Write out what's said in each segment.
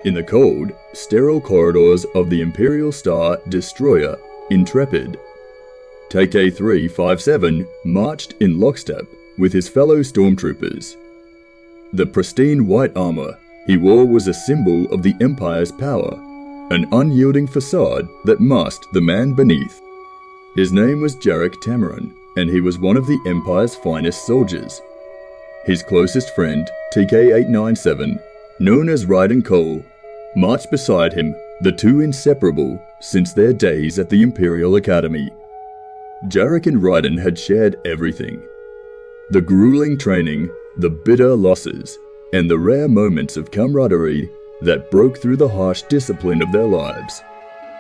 In the cold, sterile corridors of the Imperial Star Destroyer Intrepid, TK-357 marched in lockstep with his fellow Stormtroopers. The pristine white armor he wore was a symbol of the Empire's power, an unyielding facade that masked the man beneath. His name was Jarek Tamarin, and he was one of the Empire's finest soldiers. His closest friend, TK-897, known as Raiden Cole, marched beside him, the two inseparable since their days at the Imperial Academy. Jarek and Raiden had shared everything. The grueling training, the bitter losses, and the rare moments of camaraderie that broke through the harsh discipline of their lives.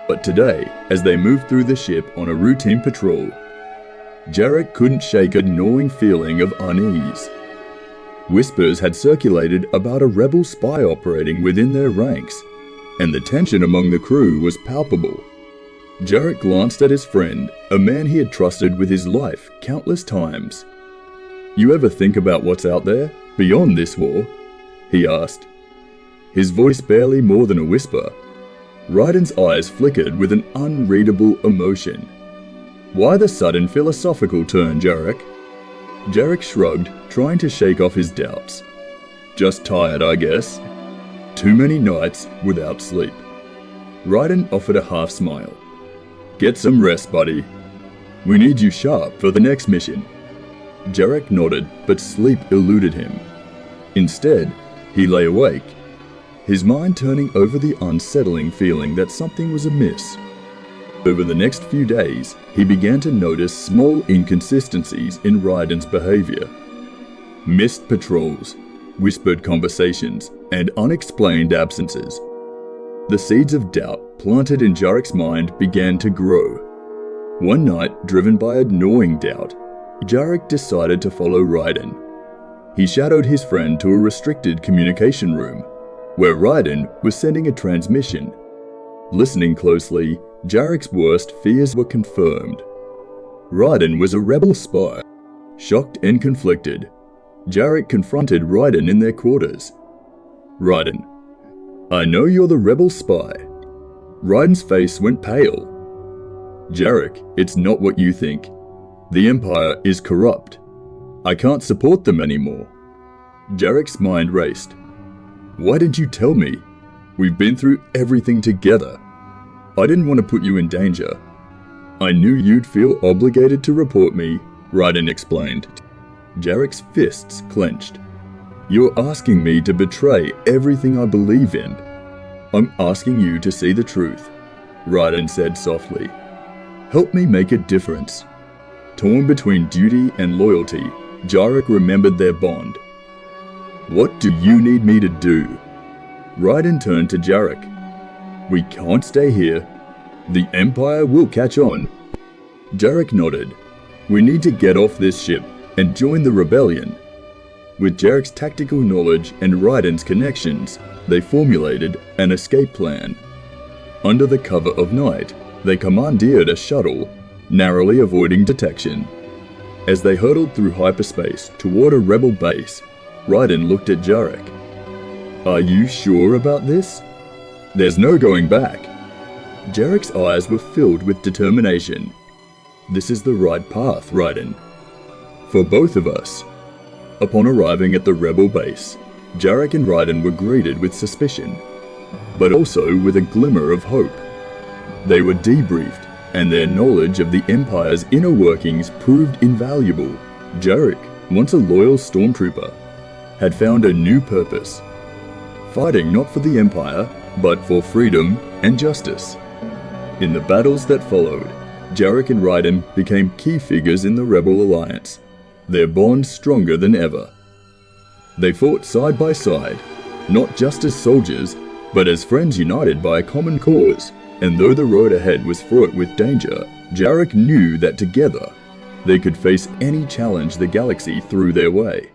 But today, as they moved through the ship on a routine patrol, Jarek couldn't shake a gnawing feeling of unease. Whispers had circulated about a rebel spy operating within their ranks, and the tension among the crew was palpable. Jarek glanced at his friend, a man he had trusted with his life countless times. "You ever think about what's out there, beyond this war?" he asked, his voice barely more than a whisper. Raiden's eyes flickered with an unreadable emotion. "Why the sudden philosophical turn, Jarek?" Jarek shrugged, trying to shake off his doubts. "Just tired, I guess. Too many nights without sleep." Raiden offered a half smile. "Get some rest, buddy. We need you sharp for the next mission." Jarek nodded, but sleep eluded him. Instead, he lay awake, his mind turning over the unsettling feeling that something was amiss. Over the next few days, he began to notice small inconsistencies in Raiden's behavior. Missed patrols, whispered conversations, and unexplained absences. The seeds of doubt planted in Jarek's mind began to grow. One night, driven by a gnawing doubt, Jarek decided to follow Raiden. He shadowed his friend to a restricted communication room, where Raiden was sending a transmission. Listening closely, Jarek's worst fears were confirmed. Raiden was a rebel spy. Shocked and conflicted, Jarek confronted Raiden in their quarters. "Raiden, I know you're the rebel spy." Raiden's face went pale. "Jarek, it's not what you think. The Empire is corrupt. I can't support them anymore." Jarek's mind raced. "Why didn't you tell me? We've been through everything together. I didn't want to put you in danger. I knew you'd feel obligated to report me," Raiden explained. Jarek's fists clenched. "You're asking me to betray everything I believe in." "I'm asking you to see the truth," Raiden said softly. "Help me make a difference." Torn between duty and loyalty, Jarek remembered their bond. "What do you need me to do?" Raiden turned to Jarek. "We can't stay here. The Empire will catch on." Jarek nodded. "We need to get off this ship and join the rebellion." With Jarek's tactical knowledge and Raiden's connections, they formulated an escape plan. Under the cover of night, they commandeered a shuttle, narrowly avoiding detection. As they hurtled through hyperspace toward a rebel base, Raiden looked at Jarek. "Are you sure about this?" "There's no going back." Jarek's eyes were filled with determination. "This is the right path, Raiden. For both of us." Upon arriving at the rebel base, Jarek and Raiden were greeted with suspicion, but also with a glimmer of hope. They were debriefed, and their knowledge of the Empire's inner workings proved invaluable. Jarek, once a loyal Stormtrooper, had found a new purpose, fighting not for the Empire, but for freedom and justice. In the battles that followed, Jarek and Raiden became key figures in the Rebel Alliance, their bond stronger than ever. They fought side by side, not just as soldiers, but as friends united by a common cause. And though the road ahead was fraught with danger, Jarek knew that together, they could face any challenge the galaxy threw their way.